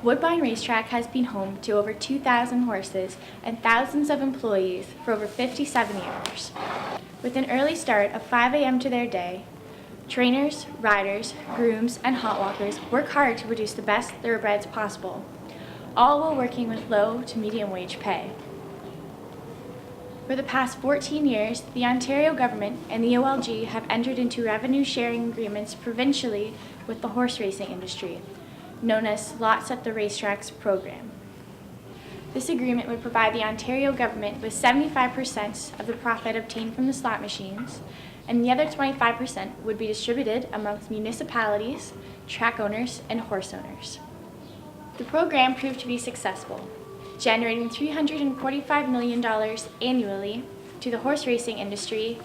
Woodbine Racetrack has been home to over 2,000 horses and thousands of employees for over 57 years. With an early start of 5 a.m. to their day, trainers, riders, grooms, and hot walkers work hard to produce the best thoroughbreds possible, all while working with low to medium wage pay. For the past 14 years, the Ontario government and the OLG have entered into revenue sharing agreements provincially with the horse racing industry, known as Slots at the Racetracks program. This agreement would provide the Ontario government with 75% of the profit obtained from the slot machines, and the other 25% would be distributed amongst municipalities, track owners, and horse owners. The program proved to be successful, generating $345 million annually to the horse racing industry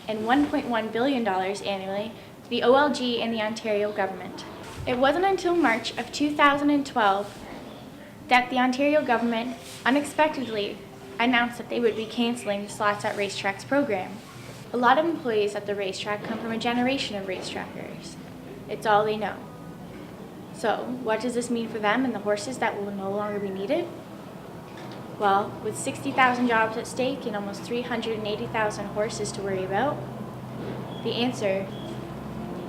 and $1.1 billion annually to the OLG and the Ontario government. It wasn't until March of 2012 that the Ontario government unexpectedly announced that they would be canceling the Slots at Racetracks program. A lot of employees at the racetrack come from a generation of racetrackers. It's all they know. So, what does this mean for them and the horses that will no longer be needed? Well, with 60,000 jobs at stake and almost 380,000 horses to worry about, the answer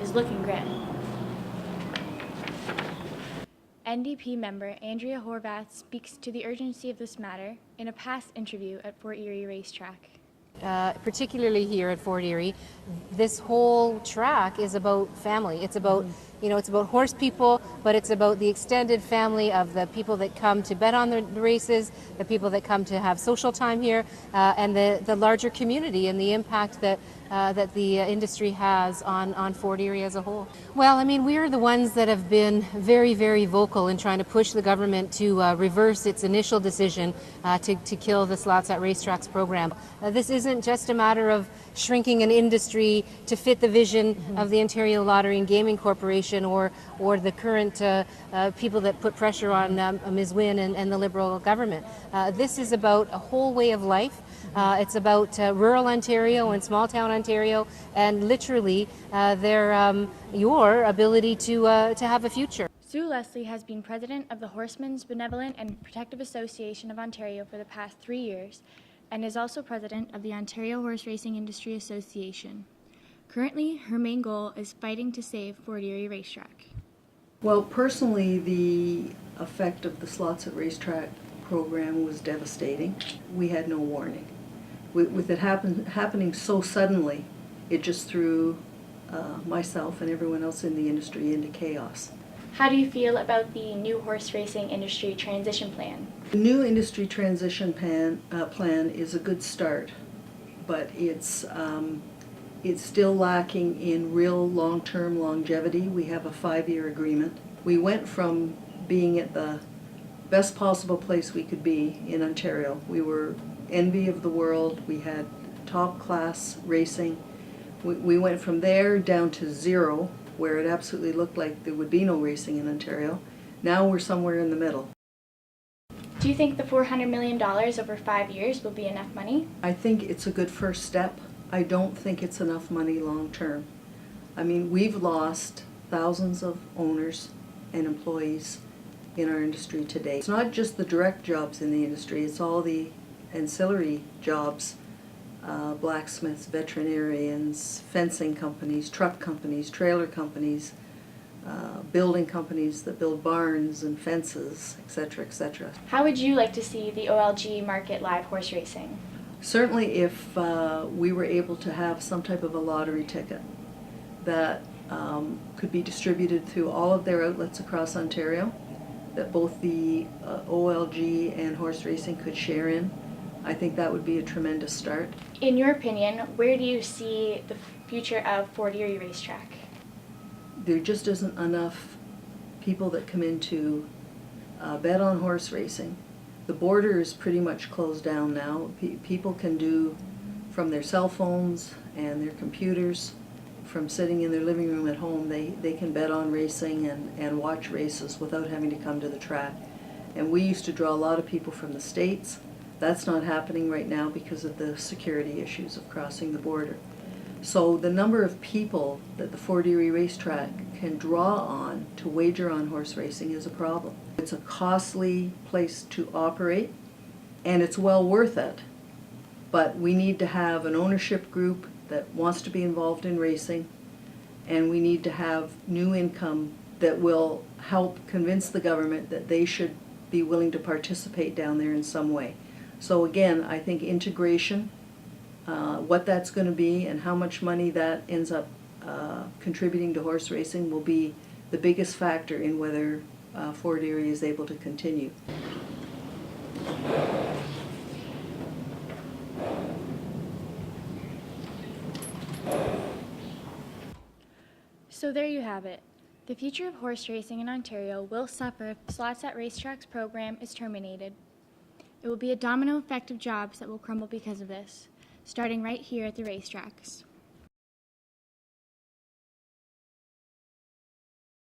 is looking grim. NDP member Andrea Horvath speaks to the urgency of this matter in a past interview at Fort Erie Racetrack. Particularly here at Fort Erie, this whole track is about family. It's about, it's about horse people, but it's about the extended family of the people that come to bet on the races, the people that come to have social time here, and the larger community and the impact that the industry has on Fort Erie as a whole. Well, I mean, we're the ones that have been very, very vocal in trying to push the government to reverse its initial decision to kill the Slots at Racetracks program. This isn't just a matter of shrinking an industry to fit the vision of the Ontario Lottery and Gaming Corporation or the current people that put pressure on Ms. Wynne and the Liberal government. This is about a whole way of life. It's about rural Ontario and small town Ontario, and literally your ability to have a future. Sue Leslie has been president of the Horsemen's Benevolent and Protective Association of Ontario for the past 3 years, and is also president of the Ontario Horse Racing Industry Association. Currently, her main goal is fighting to save Fort Erie Racetrack. Well, personally, the effect of the Slots at Racetrack program was devastating. We had no warning. With it happening so suddenly, it just threw myself and everyone else in the industry into chaos. How do you feel about the new horse racing industry transition plan? The new industry transition plan is a good start, but it's still lacking in real long-term longevity. We have a 5-year agreement. We went from being at the best possible place we could be in Ontario. We were envy of the world. We had top-class racing. We went from there down to zero, where it absolutely looked like there would be no racing in Ontario. Now we're somewhere in the middle. Do you think the $400 million over 5 years will be enough money? I think it's a good first step. I don't think it's enough money long term. I mean, we've lost thousands of owners and employees in our industry today. It's not just the direct jobs in the industry, it's all the ancillary jobs, blacksmiths, veterinarians, fencing companies, truck companies, trailer companies, building companies that build barns and fences, etc., etc. How would you like to see the OLG market live horse racing? Certainly if we were able to have some type of a lottery ticket that could be distributed through all of their outlets across Ontario, that both the OLG and horse racing could share in, I think that would be a tremendous start. In your opinion, where do you see the future of Fort Erie Racetrack? There just isn't enough people that come in to bet on horse racing. The border is pretty much closed down now. People can do from their cell phones and their computers, from sitting in their living room at home, they can bet on racing and watch races without having to come to the track. And we used to draw a lot of people from the States. That's not happening right now because of the security issues of crossing the border. So the number of people that the Fort Erie Racetrack can draw on to wager on horse racing is a problem. It's a costly place to operate, and it's well worth it. But we need to have an ownership group that wants to be involved in racing, and we need to have new income that will help convince the government that they should be willing to participate down there in some way. So again, I think integration, what that's going to be and how much money that ends up contributing to horse racing will be the biggest factor in whether Fort Erie is able to continue. So there you have it. The future of horse racing in Ontario will suffer if Slots at Racetracks program is terminated. It will be a domino effect of jobs that will crumble because of this, starting right here at the racetracks.